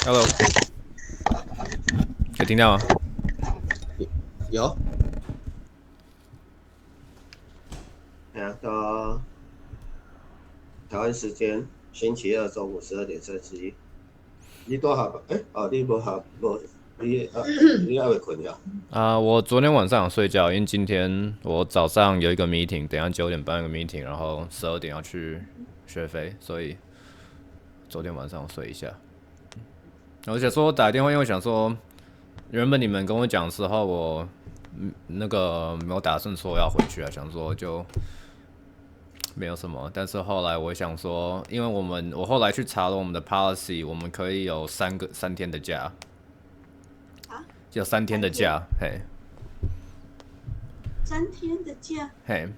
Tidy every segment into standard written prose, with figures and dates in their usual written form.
Hello，有听到吗？有。到台湾时间星期二中午12:31。你多好？你不好，你还没困呀？我昨天晚上有睡觉，因为今天我早上有一个 meeting，等一下9点半有个 meeting，然后12点要去学飞，所以昨天晚上我睡一下。我想说打电话，因为我想说，原本你们跟我讲的时候，我那个没有打算说要回去啊，想说就没有什么。但是后来我想说，因为我后来去查了我们的 policy，我们可以有三天的假，有3天的假，嘿，3天的假，嘿。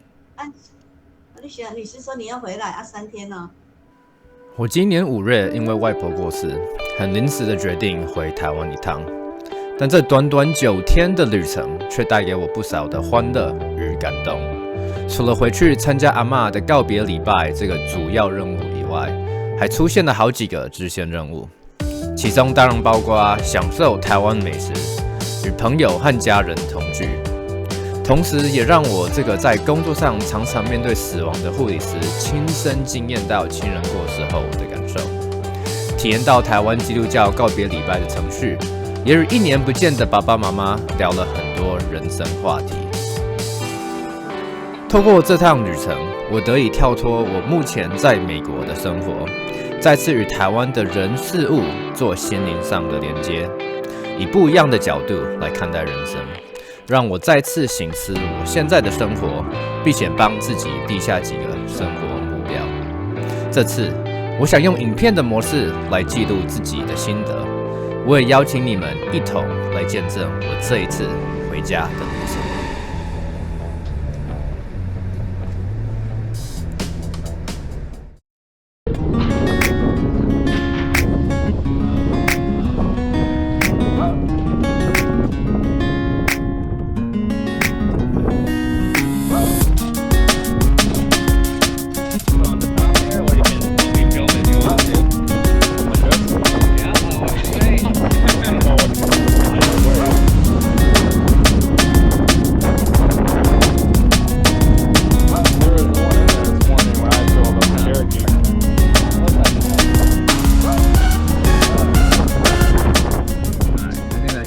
你是说你要回来啊？3天呢？我今年5月因为外婆过世，很临时的决定回台湾一趟，但这短短9天的旅程却带给我不少的欢乐与感动。除了回去参加阿嬷的告别礼拜这个主要任务以外，还出现了好几个支线任务，其中当然包括享受台湾美食，与朋友和家人同聚。同时，也让我这个在工作上常常面对死亡的护理师，亲身经验到亲人过世后的感受，体验到台湾基督教告别礼拜的程序，也与1年不见的爸爸妈妈聊了很多人生话题。透过这趟旅程，我得以跳脱我目前在美国的生活，再次与台湾的人事物做心灵上的连接，以不一样的角度来看待人生。让我再次省思我现在的生活，并且帮自己立下几个生活目标。这次，我想用影片的模式来记录自己的心得，我也邀请你们一同来见证我这一次回家的旅程。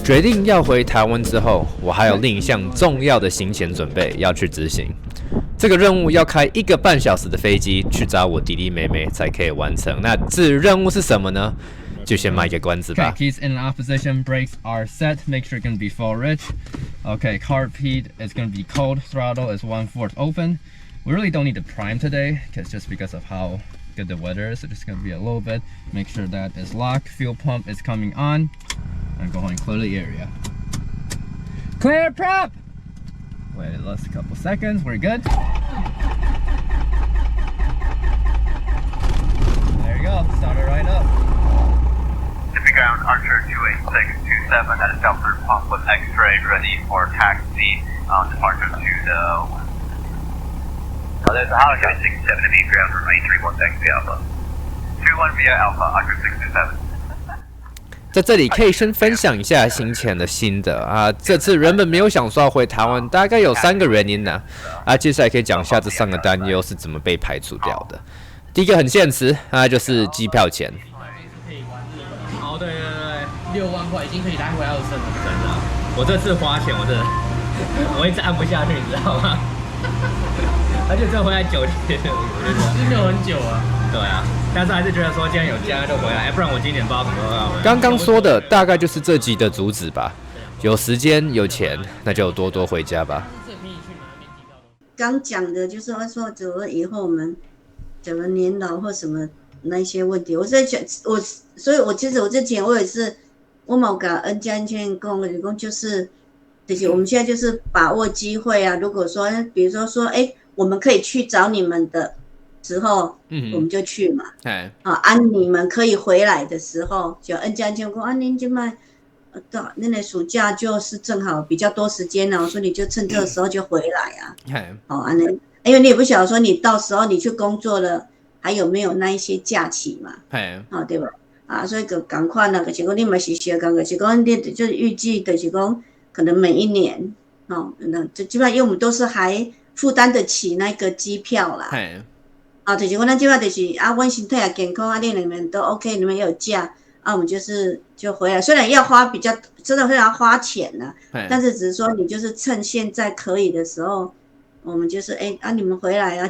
决定要回台湾之后，我还有另一项重要的行前准备要去执行。这个任务要开1个半小时的飞机去找我弟弟妹妹才可以完成。那至于任务是什么呢？就先卖个关子吧。Okay, keys in off position, brakes are set. Make sure it's gonna be full rich. Okay, carb heat is gonna be cold. Throttle is 1/4 open. We really don't need to prime today, because of how good the weather is. So just gonna be a little bit. Make sure that is locked. Fuel pump is coming on. And go ahead and clear the area. Clear prop! Wait just a couple seconds. We're good. There you go. Start it right up. Pacific Ground Archer 28627 at a Delta pump with X-ray ready for taxi. Departure to the west. There's a Howard 267 to be ground remain 31 taxi Alpha. 21 via Alpha Archer 627. 在这里可以先分享一下行前的心得啊。这次原本没有想说要回台湾，大概有3个原因呢。接下来可以讲一下这3个担忧是怎么被排除掉的。第一个很现实，就是机票钱。哦，对，6万块已经可以来回20升了，真的。我这次花钱，我一直按不下去，你知道吗？而且这回来9天，我觉得没有很久啊。对啊，但是还是觉得说既然有家就回来，不然我今年不知道什么时候要回来。刚刚说的大概就是这集的主旨吧。有时间有钱，那就多多回家吧。刚讲的就是说，怎么以后我们怎么年老或什么那些问题，我在想，所以我其实我之前我也是，我冇甲恩家劝讲，就是我们现在就是把握机会啊。如果说，比如说，我们可以去找你们的时候，我们就去嘛。你们可以回来的时候，就恩家就讲您就卖，到那个暑假就是正好比较多时间了，我说你就趁这个时候就回来啊。因为你也不晓得说你到时候你去工作了，还有没有那一些假期嘛？对吧？啊，所以就赶快啦，就是讲你嘛是小讲，就是讲你就是预计就是讲可能每一年，哦，那就基本上因为我们都是还负担得起那个机票啦。啊，就是讲咱即摆就是啊，阮身体也健康啊，你们都 OK， 你们也有假啊，我们就回来。虽然要花真的会要花钱啦，但是只是说你就是趁现在可以的时候，我们就是你们回来啊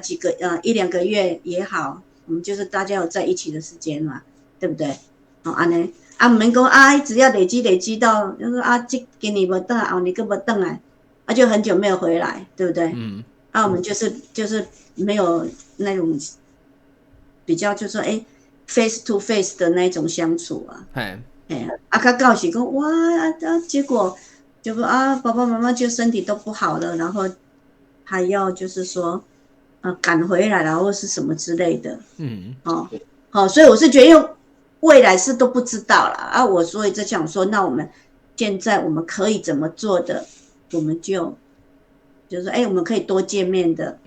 一两个月也好，我们就是大家有在一起的时间嘛，对不对？哦，安尼啊，唔免讲啊，只要累积到，就是啊，今年无回来，后年佫无回来，啊，就很久没有回来，对不对？啊，我们就是没有那种比较，就是说face to face 的那种相处啊。啊，较到时讲哇结果啊，爸爸妈妈就身体都不好了，然后还要就是说赶回来了或是什么之类的。所以我是觉得因为未来是都不知道啦啊，我所以就想说，那我们现在我们可以怎么做的，我们就是说我们可以多见面的，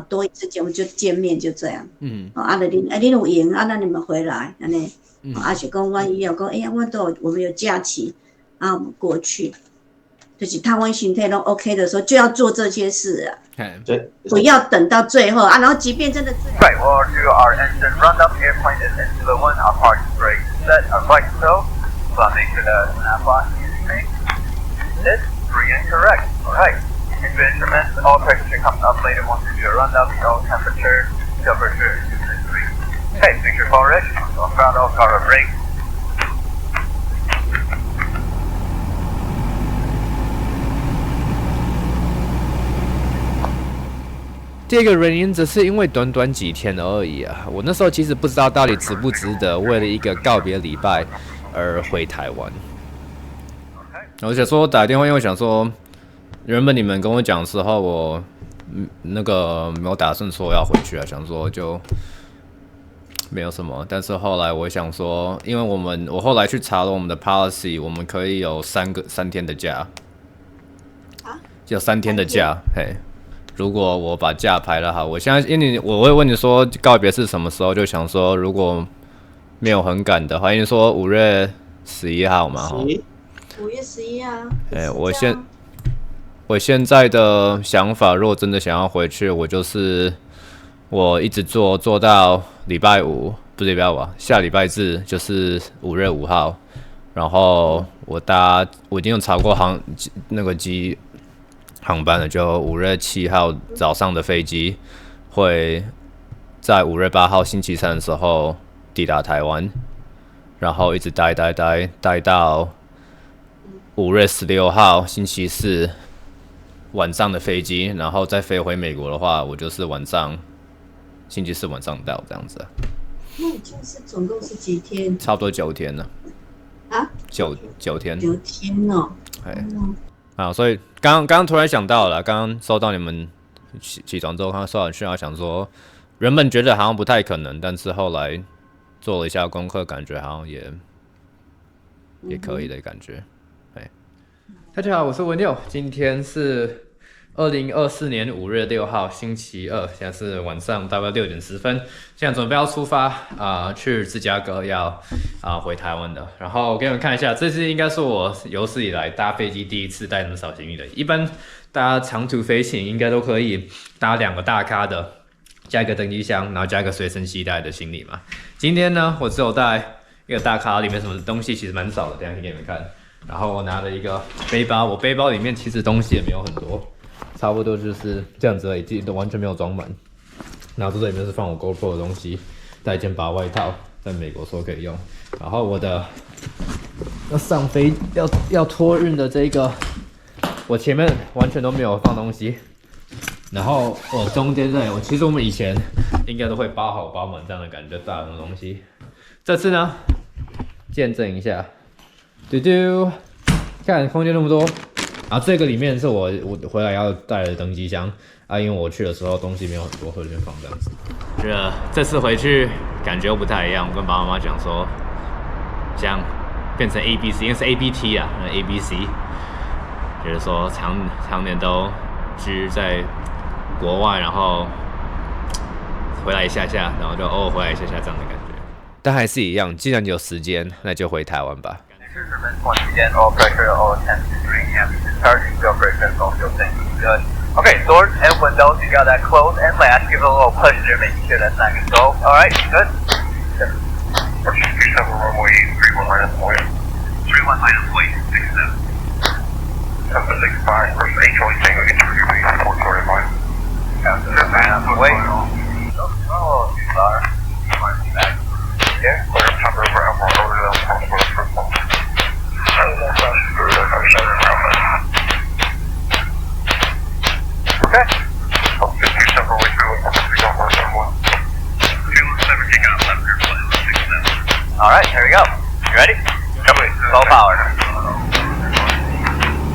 多一次见我们就见面，就这样。啊，你有闲啊，那你们回来，安尼。啊，是讲万一要讲，我们有假期啊，我们过去，就是他阮身体都 OK 的时候，就要做这些事啊。不要等到最后啊，然后即便真的最后。Right, we'll do our engine run-up. Airplane is into the one. Our park brake set. Our flight so. Make sure the snap on is free and correct. All right. Into instruments. All pressure comes up later once we do a run-up. All temperature. Temperature is 3. Okay, make sure forward. Off throttle, power brake. 第二个原因则是因为短短几天而已啊，我那时候其实不知道到底值不值得为了一个告别礼拜而回台湾。我想说打电话，因为我想说，原本你们跟我讲的时候，我那个没有打算说要回去啊，想说就没有什么。但是后来我想说，因为我后来去查了我们的 policy， 我们可以有3天的假，有3天的假，嘿。如果我把假排了好，我现在因为我会问你说告别是什么时候，就想说如果没有很赶的话，因为说5月11号嘛，5月11啊。我现在的想法，如果真的想要回去，我一直做到礼拜五，不是礼拜五啊，下礼拜日就是5月5号，然后我已经有查过那个航班了，就5月7号早上的飞机会在5月8号星期三的时候抵达台湾，然后一直待到5月16号星期四晚上的飞机，然后再飞回美国的话，我就是星期四晚上到这样子。那你就是总共是几天？差不多9天了。啊？9天。9天哦。所以刚突然想到了，刚刚收到你们起床之后，看收到讯号，想说原本觉得好像不太可能，但是后来做了一下功课，感觉好像也可以的感觉。大家好，我是文佑，今天是2024年5月6号星期二，现在是晚上大概6点10分，现在准备要出发去芝加哥要回台湾的。然后我给你们看一下，这次应该是我有史以来搭飞机第一次带那么少行李的。一般大家长途飞行应该都可以搭2个大咖的，加一个登机箱，然后加一个随身携带的行李嘛。今天呢，我只有带一个大咖，里面什么东西其实蛮少的，等一下给你们看。然后我拿了一个背包，我背包里面其实东西也没有很多。差不多就是这样子而已，都完全没有装满。然后这里面是放我 GoPro 的东西，带一件薄外套，在美国说可以用。然后我的要上飞要托运的这个，我前面完全都没有放东西。然后我中间其实我们以前应该都会包好包满这样的感觉，大的东西。这次呢，见证一下，看空间那么多。然后这个里面是我回来要带的登机箱啊，因为我去的时候东西没有很多，会里面放这样子。这次回去感觉不太一样，我跟爸爸妈妈讲说，像变成 ABC， 因为是 ABT 啊 ，ABC， 就是说常年都居在国外，然后回来一下下，然后就偶尔回来一下下这样的感觉。但还是一样，既然有时间，那就回台湾吧。Once again, all pressure, all 10 to 3 amp discharge. Fuel pressure is also thinking good. Okay, doors and windows, you got that closed and latch. Give it a little push there, making sure that's not gonna go. Alright, good. 37 runway 31 minus point. 31 minus weight, 67. 765, first HOA Tango, entry release, 445. Wait. Oh, too far. Back. Here. Clear time over Alpha Road, possible first one. Okay. 57 runway 31, one. 27, take out left rear flight, 67. Alright, here we go. You ready? Full power.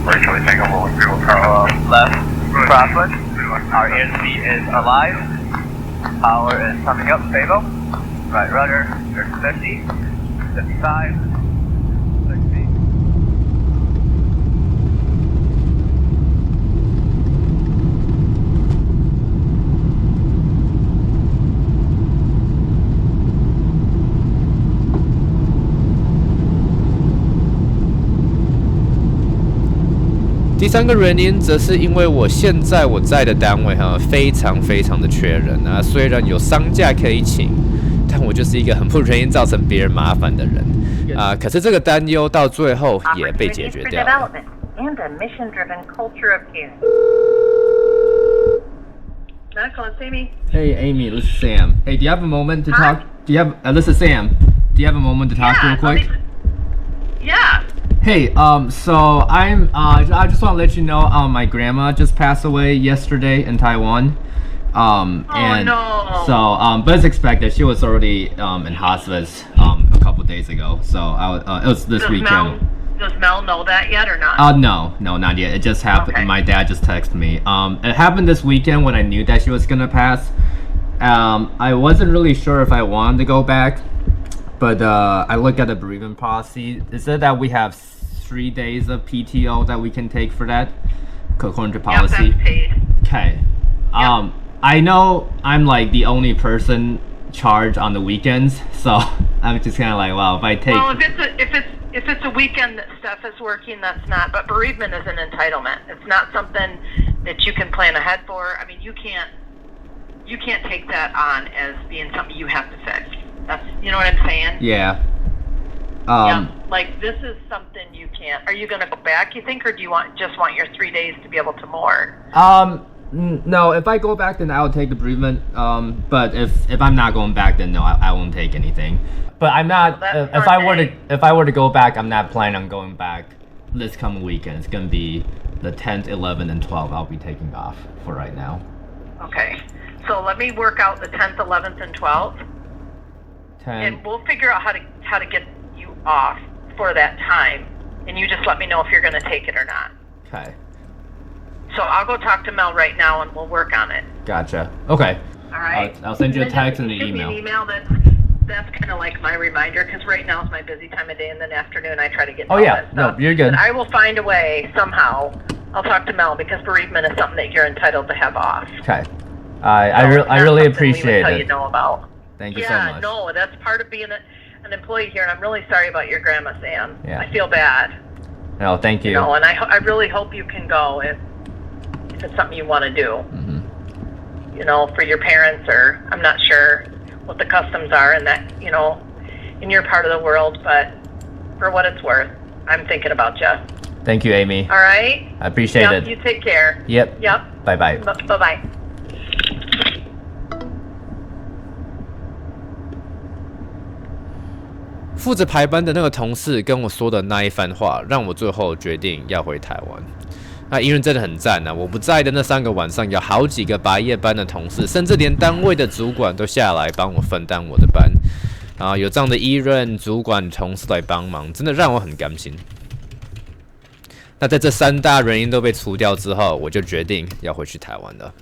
Right, HOA Tango, runway 31, Left crosswind. Our airspeed is alive. Power is coming up, stable. Right rudder, 50, 55, 60.第三个原因则是因为我现在在的单位非常的缺人啊，虽然有商假可以请，但我就是一个很不愿意造成别人麻烦的人啊。可是这个担忧到最后也被解决掉了。Hey Amy, this is Sam. Hey, do you have a moment to talk? Do you have? This is Sam. Do you have a moment to talk real quick? Yeah. Hey, so I just want to let you know, my grandma just passed away yesterday in Taiwan. And no. So, but it's expected. She was already in hospice a couple days ago. So it was this weekend. Does Mel know that yet or not? No, not yet. It just happened. Okay. My dad just texted me. It happened this weekend when I knew that she was gonna pass. I wasn't really sure if I wanted to go back, but I looked at the bereavement policy. It said that we have 3 days of PTO that we can take for that, according to policy. Yep, that's paid. Okay. I know I'm like the only person charged on the weekends, so I'm just kind of like, well, if I take. Well, if it's a weekend that Steph is working, that's not. But bereavement is an entitlement. It's not something that you can plan ahead for. I mean, you can't take that on as being something you have to fix. That's, you know what I'm saying? Yeah. Yeah, like this is something you can't. Are you going to go back, you think, or do you just want your 3 days to be able to mourn? No, if I go back, then I'll take the bereavement. But if I'm not going back, then no, I won't take anything. But I'm not. Well, if I were to go back, I'm not planning on going back this coming weekend. It's gonna be the 10th, 11th, and 12th. I'll be taking off for right now. Okay, so let me work out the 10th, 11th, and 12th, 10. and we'll figure out how to get you off for that time, and you just let me know if you're going to take it or not. Okay. So I'll go talk to Mel right now, and we'll work on it. Gotcha. Okay. All right. I'll send you a And text then and an shoot me email. an email that's kind of like my reminder, because right now is my busy time of day, and then afternoon I try to get to Oh, all yeah. that stuff. No, you're good. But I will find a way somehow. I'll talk to Mel, because bereavement is something that you're entitled to have off. Okay. So I it's not really something we would appreciate tell it. you know about. Thank you so Yeah, much. no, that's part of being an employee here, and I'm really sorry about your grandma, Sam. Yeah. I feel bad. No, thank you. You know, and I really hope you can go if it's something you want to do. Mm-hmm. You know, for your parents, or I'm not sure what the customs are in that, you know, in your part of the world, but for what it's worth, I'm thinking about you. Thank you, Amy. All right? I appreciate Yep, it. you take care. Yep. Yep. Bye-bye. Bye-bye. 负责排班的那个同事跟我说的那一番话，让我最后决定要回台湾。那医院真的很赞啊！我不在的那3个晚上，有好几个白夜班的同事，甚至连单位的主管都下来帮我分担我的班。啊，有这样的医院主管同事来帮忙，真的让我很甘心。那在这3大原因都被除掉之后，我就决定要回去台湾了。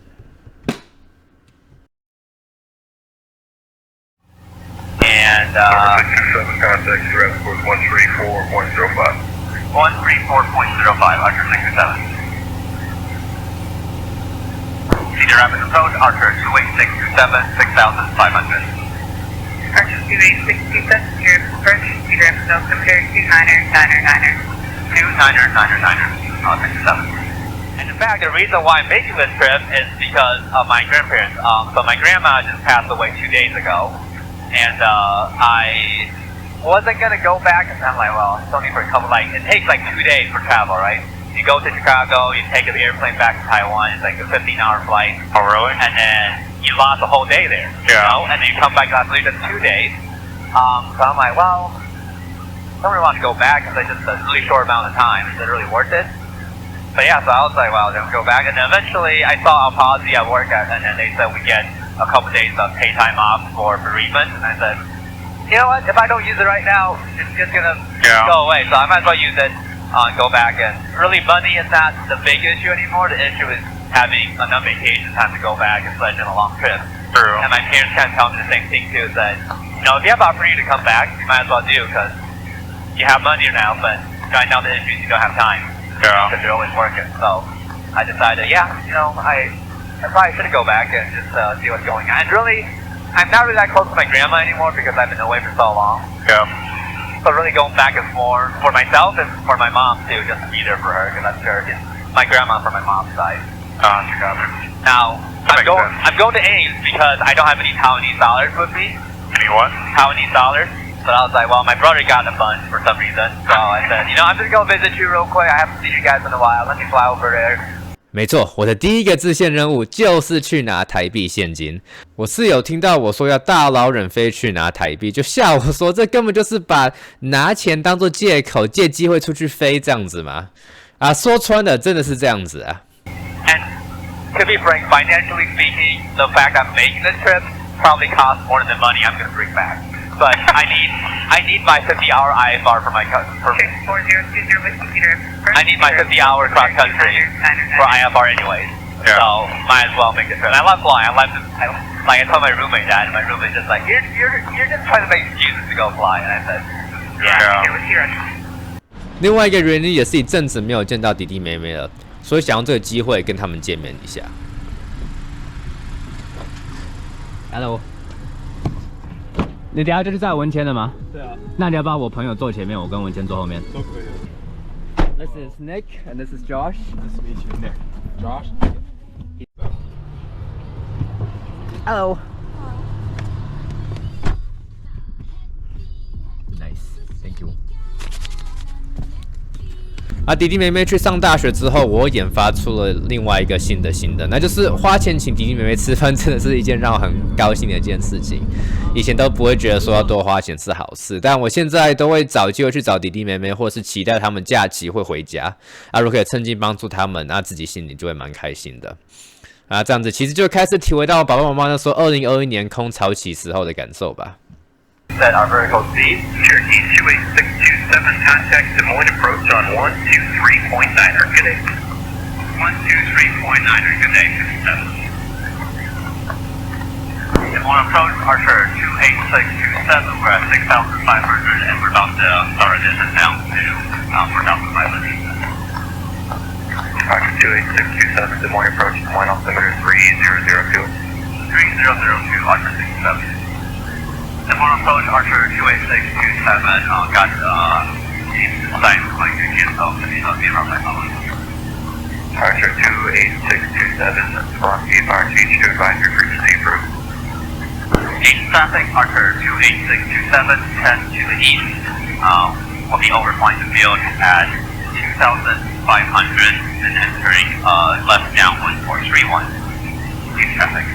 And 7 contact direct code 134.05. 134.05, Archer 67. Cedar Rapids approach, Archer 28627, 6,500. Archer 2862, your approach, Peter Episode, compare 29er. 29er. And in fact, the reason why I'm making this trip is because of my grandparents. So my grandma just passed away 2 days ago, and I wasn't gonna go back. And I'm like, well, it's only for a couple. Like, it takes like 2 days for travel, right? You go to Chicago, you take the airplane back to Taiwan. It's like a 15-hour flight. Oh, really? And then you lost a whole day there. Yeah. You know? And then you come back after just 2 days. So I'm like, well, I don't really want to go back because it's just a really short amount of time. Is it really worth it? But yeah, so I was like, well, then go back. And then eventually I saw a policy at work, and then they said we get a couple days of pay time off for bereavement. And I said, you know what? If I don't use it right now, it's just going to go away. So I might as well use it and go back. And really, money is not the big issue anymore. The issue is having enough vacation time to go back, especially on a long trip. True. And my parents kind of tell me the same thing too, is that, you know, if you have the opportunity to come back, you might as well do, because you have money now, but right now the issue is you don't have time. Yeah. Because you're always working. So I decided, yeah, you know, I probably should go back and just see what's going on. And really, I'm not really that close to my grandma anymore because I've been away for so long. Yeah. So really going back is more for myself and for my mom too, just to be there for her, because I'm sure my grandma from my mom's side. Chicago. Now, I'm going to Ames because I don't have any Taiwanese dollars with me. Any what? Taiwanese dollars. So I was like, well, my brother got a bunch for some reason. So I said, you know, I'm just going to visit you real quick. I haven't seen you guys in a while. Let me fly over there. 没错，我的第一个支线任务就是去拿台币现金。我室友听到我说要大老远飞去拿台币，就吓我说这根本就是把拿钱当做借口，借机会出去飞这样子嘛。啊，说穿了真的是这样子啊。And to be frank, financially speaking, the fact I'm making this trip probably costs more than the money I'm going to bring back. But I need my 50-hour IFR for my for, I need my 50-hour cross country for IFR anyways. Yeah. So might as well make the trip. And I love flying. I told my roommate that, and my roommate's just like, you're just trying to make excuses to go fly. And I said, yeah. It was here. 另外一个原因也是一阵子没有见到弟弟妹妹了，所以想用这个机会跟他们见面一下。Hello。你等下就是在文谦的吗？对啊。那你要不要我朋友坐前面，我跟文谦坐后面？都可以。This is Nick and this is Josh. Nice to meet you, Nick. Josh. Hello. Nice, thank you. 弟弟妹妹去上大学之后，我研发出了另外一个新的，那就是花钱请弟弟妹妹吃饭，真的是一件让我很高兴的一件事情。以前都不会觉得说要多花钱是好事，但我现在都会找机会去找弟弟妹妹，或是期待他们假期会回家。如果可以趁机帮助他们，那自己心里就会蛮开心的。这样子其实就开始体会到爸爸妈妈那时候2021年空巢期时候的感受吧。Set our vertical speed. Cherokee 28627, contact Des Moines approach on 123.9er. Good day. 123.9er. Good day. 57. Des Moines approach, Archer 28627. We're at 6,500 and we're about to start our distance down to 4,500. Archer 28627, Des Moines approach, Des Moines altimeter 3002. 3002, Archer 67. Des Moines approach, Archer 28627, got sign like you can so be around my phone. Archer 28627, from VFR Teach to advisory frequency approved. East traffic, Archer 28627, 10 to the east. We'll be overflying the field at 2,500 and entering left downwind 431. East traffic.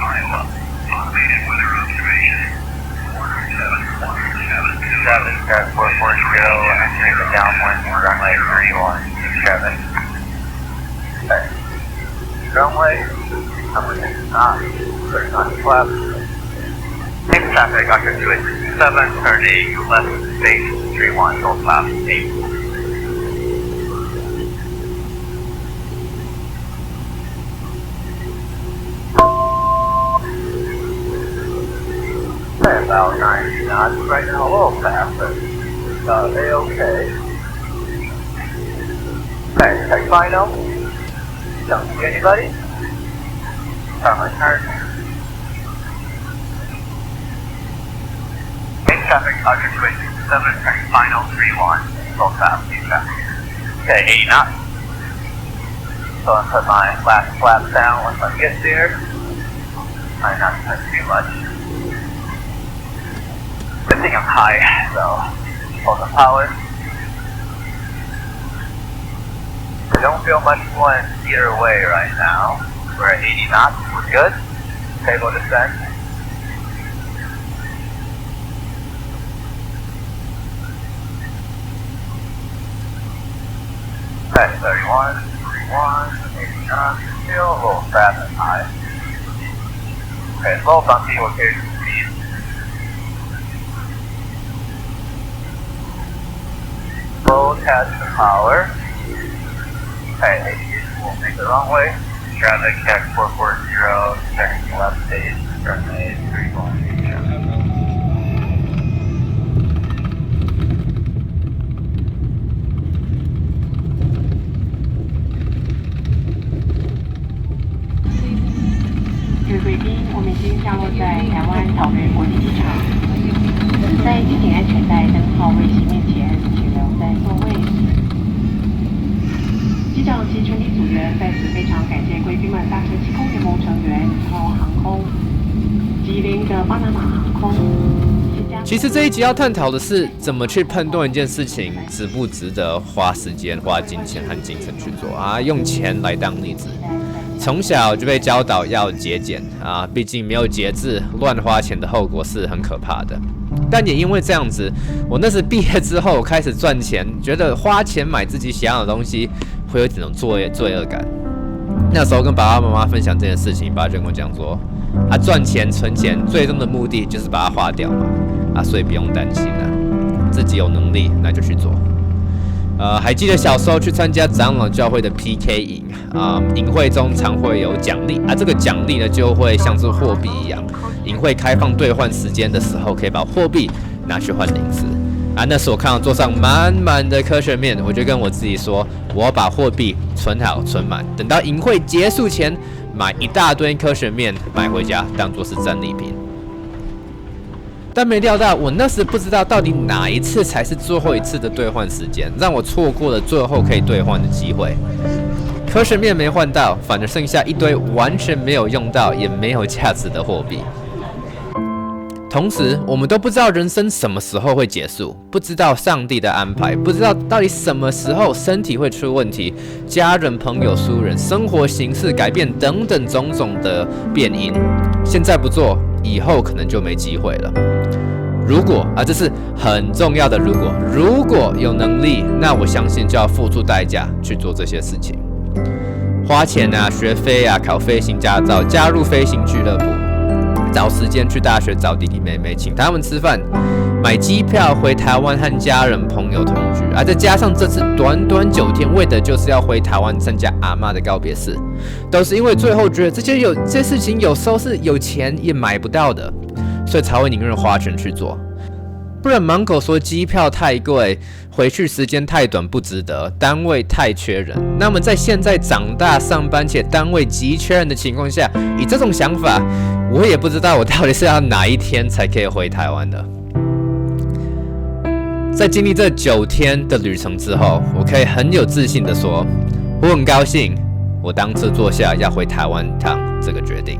Iowa. Automated weather observation. 7, Passport 40, entering the downwind runway 31, 7. Okay. Runway, number 9, 39 left. Same traffic, Archer 287, turning left base 31, go left 8. About 90 knots right now, a little fast, but A-okay. Okay, check final. Don't see anybody. Start my turn. traffic, Archer 2867, turning final 31, full fast, speed traffic. Okay, 80 knots. So I'll put my last flap down once I get there. Try not to touch too much. Good thing I'm high, so hold the power. I don't feel much wind either way right now. We're at 80 knots, we're good. Stable descent. Okay, 31, 80 knots, still a little fast and high. Okay, it's a little bumpy, we'll carry some speed. Slow touch the power. Okay, 80, we'll make the wrong way. Traffic check 440, checking left stage, runway 31. 贵宾，我们已经降落在台湾桃园国际机场。在系紧安全带灯号位熄灭前，请留在座位。机长及全体组员在此非常感谢贵宾们搭乘机空联盟成员以后航空、吉林的巴拿马航空。其实这一集要探讨的是怎么去判断一件事情值不值得花时间、花金钱和精神去做啊，用钱来当例子。从小就被教导要节俭啊，毕竟没有节制，乱花钱的后果是很可怕的。但也因为这样子，我那时毕业之后开始赚钱，觉得花钱买自己想要的东西会有这种罪恶感。那时候跟爸爸妈妈分享这件事情，爸爸就跟我讲说：“啊，赚钱存钱最终的目的就是把它花掉嘛，啊，所以不用担心啊，自己有能力那就去做。”还记得小时候去参加长老教会的 PK 营啊，营会中常会有奖励啊，这个奖励呢就会像是货币一样，营会开放兑换时间的时候，可以把货币拿去换零食啊。那时我看到桌上满满的科学面，我就跟我自己说，我要把货币存好存满，等到营会结束前买一大堆科学面买回家，当作是战利品。但没料到，我那时不知道到底哪一次才是最后一次的兑换时间，让我错过了最后可以兑换的机会。科学面没换到，反而剩下一堆完全没有用到也没有价值的货币。同时，我们都不知道人生什么时候会结束，不知道上帝的安排，不知道到底什么时候身体会出问题，家人、朋友疏远，生活形式改变等等种种的变因。现在不做，以后可能就没机会了。如果啊，这是很重要的如果有能力，那我相信就要付出代价去做这些事情，花钱啊，学飞啊，考飞行驾照，加入飞行俱乐部，找时间去大学找弟弟妹妹，请他们吃饭，买机票回台湾和家人朋友同居啊，再加上这次短短9天，为的就是要回台湾参加阿嬷的告别式，都是因为最后觉得这些事情有时候是有钱也买不到的。所以才会宁愿花钱去做，不然满口说机票太贵，回去时间太短不值得，单位太缺人。那么在现在长大上班且单位极缺人的情况下，以这种想法，我也不知道我到底是要哪一天才可以回台湾的。在经历这9天的旅程之后，我可以很有自信的说，我很高兴我当初做下要回台湾一趟这个决定。